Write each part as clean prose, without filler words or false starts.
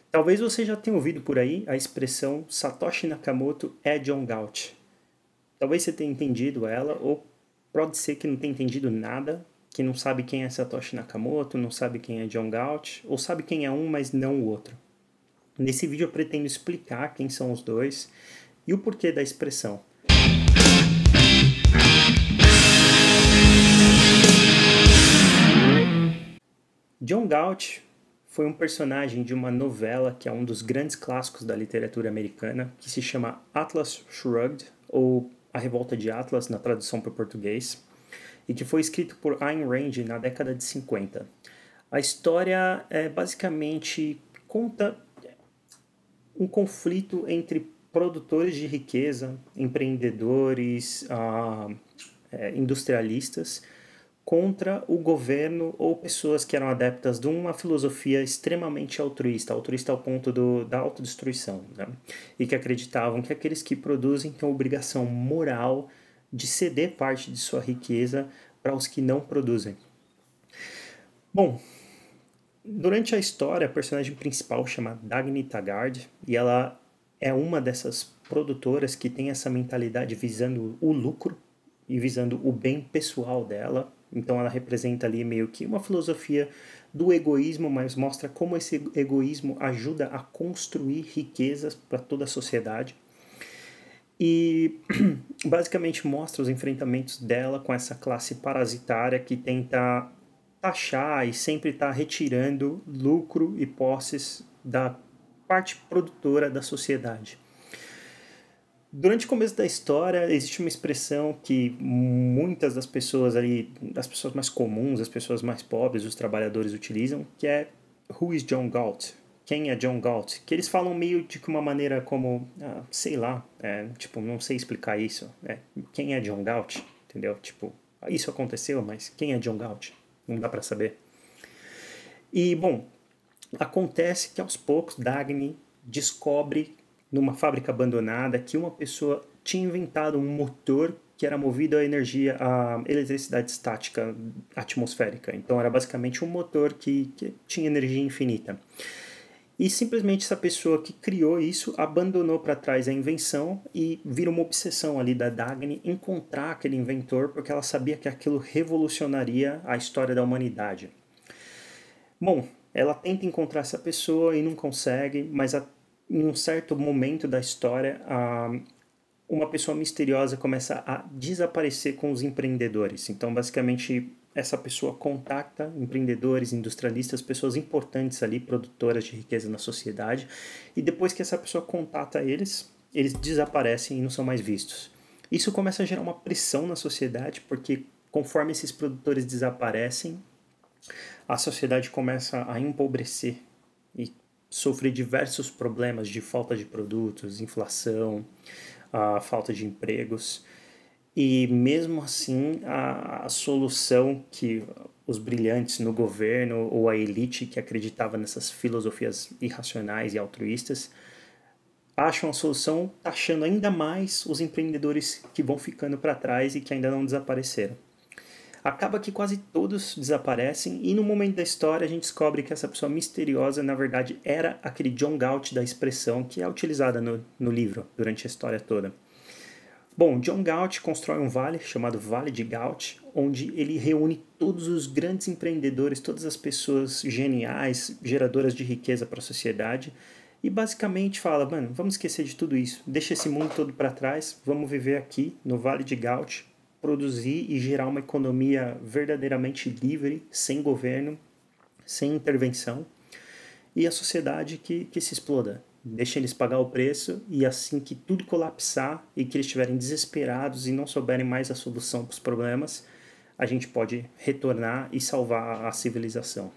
Talvez você já tenha ouvido por aí a expressão Satoshi Nakamoto é John Galt. Talvez você tenha entendido ela, ou pode ser que não tenha entendido nada, que não sabe quem é Satoshi Nakamoto, não sabe quem é John Galt, ou sabe quem é um, mas não o outro. Nesse vídeo eu pretendo explicar quem são os dois e o porquê da expressão. John Galt foi um personagem de uma novela que é um dos grandes clássicos da literatura americana, que se chama Atlas Shrugged, ou A Revolta de Atlas, na tradução para o português, e que foi escrito por Ayn Rand na década de 50. A história basicamente conta um conflito entre produtores de riqueza, empreendedores, industrialistas, contra o governo ou pessoas que eram adeptas de uma filosofia extremamente altruísta, altruísta ao ponto da autodestruição, né? E que acreditavam que aqueles que produzem têm a obrigação moral de ceder parte de sua riqueza para os que não produzem. Bom, durante a história, a personagem principal chama Dagny Taggart e ela é uma dessas produtoras que tem essa mentalidade visando o lucro e visando o bem pessoal dela. Então ela representa ali meio que uma filosofia do egoísmo, mas mostra como esse egoísmo ajuda a construir riquezas para toda a sociedade. E basicamente mostra os enfrentamentos dela com essa classe parasitária que tenta taxar e sempre está retirando lucro e posses da parte produtora da sociedade. Durante o começo da história, existe uma expressão que muitas das pessoas ali, das pessoas mais comuns, as pessoas mais pobres, os trabalhadores utilizam, que é Who is John Galt? Quem é John Galt? Que eles falam meio de uma maneira como, sei lá, tipo, não sei explicar isso. Quem é John Galt? Entendeu? Tipo, isso aconteceu, mas quem é John Galt? Não dá para saber. E, bom, acontece que aos poucos Dagny descobre numa fábrica abandonada que uma pessoa tinha inventado um motor que era movido a eletricidade estática atmosférica. Então era basicamente um motor que tinha energia infinita. E simplesmente essa pessoa que criou isso abandonou para trás a invenção e vira uma obsessão ali da Dagny encontrar aquele inventor porque ela sabia que aquilo revolucionaria a história da humanidade. Bom, ela tenta encontrar essa pessoa e não consegue, mas em um certo momento da história, uma pessoa misteriosa começa a desaparecer com os empreendedores. Então, basicamente, essa pessoa contacta empreendedores, industrialistas, pessoas importantes ali, produtoras de riqueza na sociedade, e depois que essa pessoa contata eles, eles desaparecem e não são mais vistos. Isso começa a gerar uma pressão na sociedade, porque conforme esses produtores desaparecem, a sociedade começa a empobrecer e sofrer diversos problemas de falta de produtos, inflação, a falta de empregos. E mesmo assim, a solução que os brilhantes no governo ou a elite que acreditava nessas filosofias irracionais e altruístas acham a solução taxando ainda mais os empreendedores que vão ficando para trás e que ainda não desapareceram. Acaba que quase todos desaparecem e no momento da história a gente descobre que essa pessoa misteriosa na verdade era aquele John Galt da expressão que é utilizada no livro durante a história toda. Bom, John Galt constrói um vale chamado Vale de Galt, onde ele reúne todos os grandes empreendedores, todas as pessoas geniais, geradoras de riqueza para a sociedade e basicamente fala, mano, vamos esquecer de tudo isso, deixa esse mundo todo para trás, vamos viver aqui no Vale de Galt, produzir e gerar uma economia verdadeiramente livre, sem governo, sem intervenção, e a sociedade que se exploda. Deixa eles pagar o preço e assim que tudo colapsar e que eles estiverem desesperados e não souberem mais a solução para os problemas, a gente pode retornar e salvar a civilização.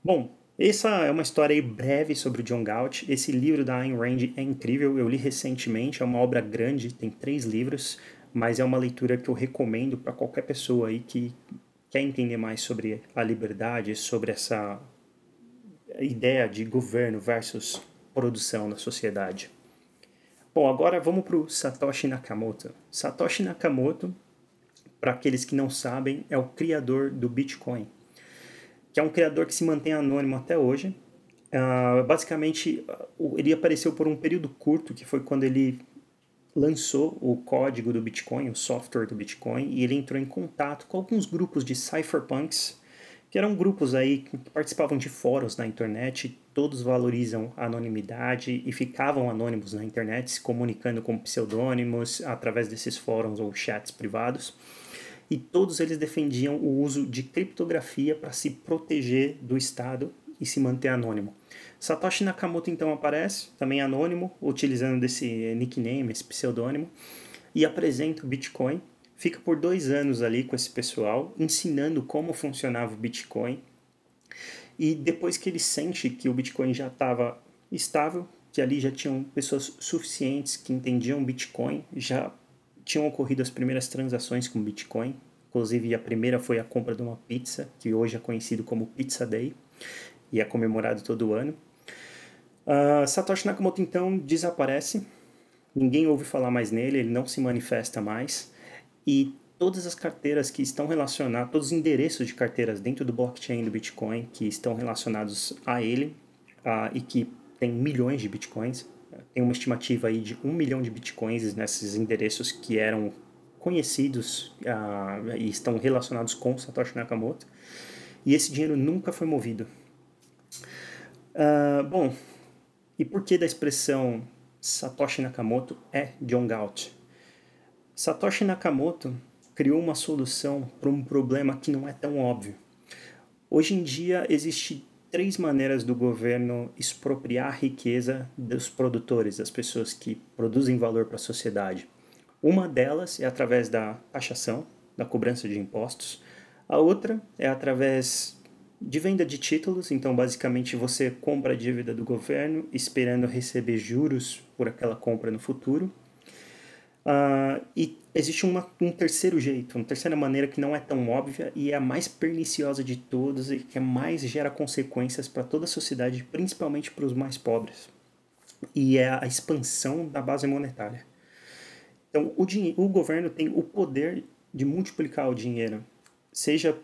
Bom, essa é uma história breve sobre o John Galt. Esse livro da Ayn Rand é incrível, eu li recentemente, é uma obra grande, tem 3 livros, mas é uma leitura que eu recomendo para qualquer pessoa aí que quer entender mais sobre a liberdade, sobre essa ideia de governo versus produção na sociedade. Bom, agora vamos para o Satoshi Nakamoto. Satoshi Nakamoto, para aqueles que não sabem, é o criador do Bitcoin, que é um criador que se mantém anônimo até hoje. Basicamente, ele apareceu por um período curto, que foi quando ele lançou o código do Bitcoin, o software do Bitcoin, e ele entrou em contato com alguns grupos de cypherpunks, que eram grupos aí que participavam de fóruns na internet, todos valorizam a anonimidade e ficavam anônimos na internet, se comunicando com pseudônimos através desses fóruns ou chats privados. E todos eles defendiam o uso de criptografia para se proteger do Estado e se manter anônimo. Satoshi Nakamoto então aparece, também anônimo, utilizando esse nickname, esse pseudônimo, e apresenta o Bitcoin. Fica por 2 anos ali com esse pessoal, ensinando como funcionava o Bitcoin. E depois que ele sente que o Bitcoin já estava estável, que ali já tinham pessoas suficientes que entendiam Bitcoin, já tinham ocorrido as primeiras transações com Bitcoin. Inclusive, a primeira foi a compra de uma pizza, que hoje é conhecido como Pizza Day, e é comemorado todo ano. Satoshi Nakamoto então desaparece, ninguém ouve falar mais nele, ele não se manifesta mais, e todas as carteiras que estão relacionadas, todos os endereços de carteiras dentro do blockchain do Bitcoin que estão relacionados a ele e que tem milhões de Bitcoins, tem uma estimativa aí de 1 milhão de Bitcoins nesses endereços que eram conhecidos e estão relacionados com Satoshi Nakamoto, e esse dinheiro nunca foi movido. Bom, e por que da expressão Satoshi Nakamoto é John Galt? Satoshi Nakamoto criou uma solução para um problema que não é tão óbvio. Hoje em dia existem 3 maneiras do governo expropriar a riqueza dos produtores, das pessoas que produzem valor para a sociedade. Uma delas é através da taxação, da cobrança de impostos. A outra é através de venda de títulos, então basicamente você compra a dívida do governo esperando receber juros por aquela compra no futuro. E existe um terceiro jeito, uma terceira maneira que não é tão óbvia e é a mais perniciosa de todas e que mais gera consequências para toda a sociedade, principalmente para os mais pobres. E é a expansão da base monetária. Então, o governo tem o poder de multiplicar o dinheiro, seja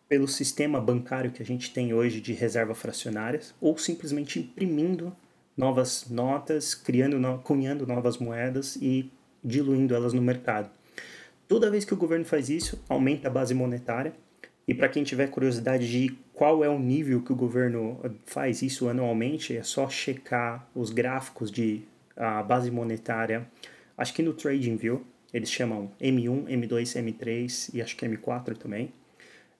pelo sistema bancário que a gente tem hoje de reserva fracionárias, ou simplesmente imprimindo novas notas, cunhando novas moedas e diluindo elas no mercado. Toda vez que o governo faz isso, aumenta a base monetária. E para quem tiver curiosidade de qual é o nível que o governo faz isso anualmente, é só checar os gráficos de a base monetária. Acho que no TradingView eles chamam M1, M2, M3 e acho que M4 também.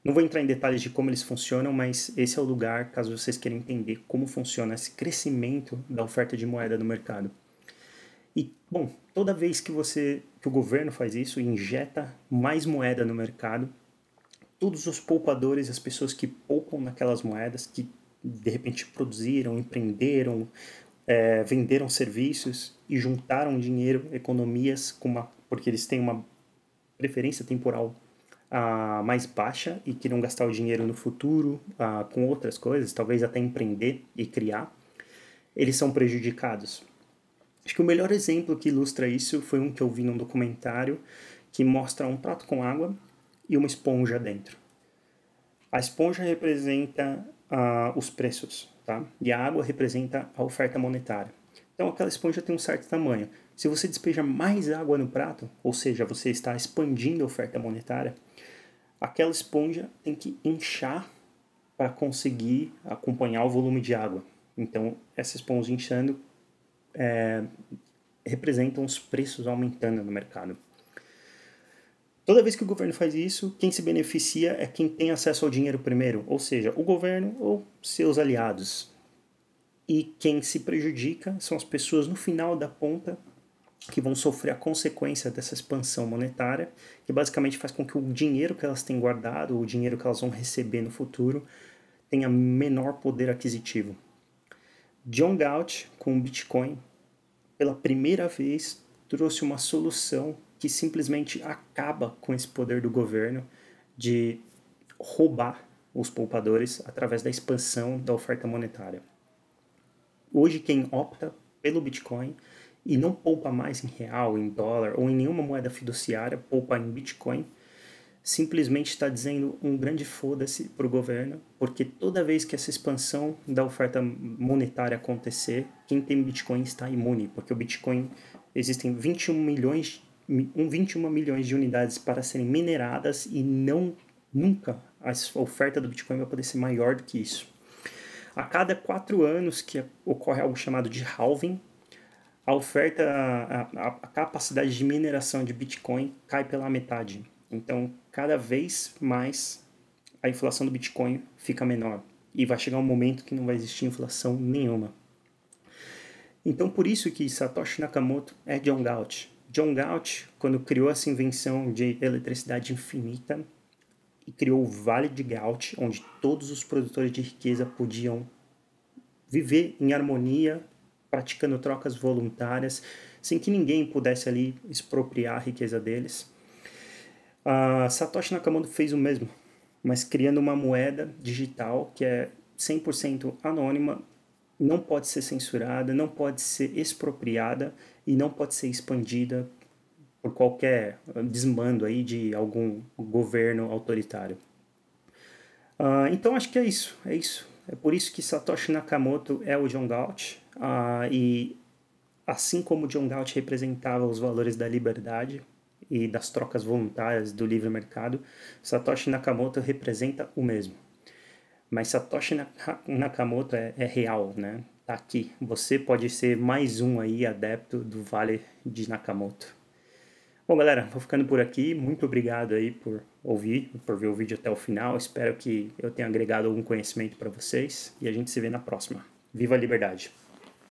Não vou entrar em detalhes de como eles funcionam, mas esse é o lugar, caso vocês queiram entender como funciona esse crescimento da oferta de moeda no mercado. E, bom, toda vez que o governo faz isso, injeta mais moeda no mercado, todos os poupadores, as pessoas que poupam naquelas moedas, que de repente produziram, empreenderam, venderam serviços e juntaram dinheiro, economias, porque eles têm uma preferência temporal mais baixa e queriam gastar o dinheiro no futuro com outras coisas, talvez até empreender e criar, eles são prejudicados. Acho que o melhor exemplo que ilustra isso foi um que eu vi num documentário que mostra um prato com água e uma esponja dentro. A esponja representa os preços, tá? E a água representa a oferta monetária. Então aquela esponja tem um certo tamanho. Se você despeja mais água no prato, ou seja, você está expandindo a oferta monetária, aquela esponja tem que inchar para conseguir acompanhar o volume de água. Então essa esponja inchando representam os preços aumentando no mercado. Toda vez que o governo faz isso, quem se beneficia é quem tem acesso ao dinheiro primeiro, ou seja, o governo ou seus aliados. E quem se prejudica são as pessoas no final da ponta que vão sofrer a consequência dessa expansão monetária, que basicamente faz com que o dinheiro que elas têm guardado, o dinheiro que elas vão receber no futuro, tenha menor poder aquisitivo. John Galt, com o Bitcoin, pela primeira vez, trouxe uma solução que simplesmente acaba com esse poder do governo de roubar os poupadores através da expansão da oferta monetária. Hoje, quem opta pelo Bitcoin e não poupa mais em real, em dólar ou em nenhuma moeda fiduciária, poupa em Bitcoin, simplesmente está dizendo um grande foda-se para o governo, porque toda vez que essa expansão da oferta monetária acontecer, quem tem Bitcoin está imune, porque o Bitcoin existem 21 milhões de unidades para serem mineradas e nunca a oferta do Bitcoin vai poder ser maior do que isso. A cada 4 anos que ocorre algo chamado de halving, a oferta, a capacidade de mineração de Bitcoin cai pela metade. Então, cada vez mais a inflação do Bitcoin fica menor. E vai chegar um momento que não vai existir inflação nenhuma. Então, por isso que Satoshi Nakamoto é John Galt. John Galt, quando criou essa invenção de eletricidade infinita, e criou o Vale de Galt, onde todos os produtores de riqueza podiam viver em harmonia, praticando trocas voluntárias, sem que ninguém pudesse ali expropriar a riqueza deles. Satoshi Nakamoto fez o mesmo, mas criando uma moeda digital que é 100% anônima, não pode ser censurada, não pode ser expropriada e não pode ser expandida por qualquer desmando aí de algum governo autoritário. Então acho que é isso. É por isso que Satoshi Nakamoto é o John Galt, e assim como John Galt representava os valores da liberdade e das trocas voluntárias do livre mercado, Satoshi Nakamoto representa o mesmo. Mas Satoshi Nakamoto é real, né? Tá aqui. Você pode ser mais um aí adepto do Vale de Nakamoto. Bom, galera, vou ficando por aqui. Muito obrigado aí por ouvir, por ver o vídeo até o final. Espero que eu tenha agregado algum conhecimento para vocês e a gente se vê na próxima. Viva a liberdade!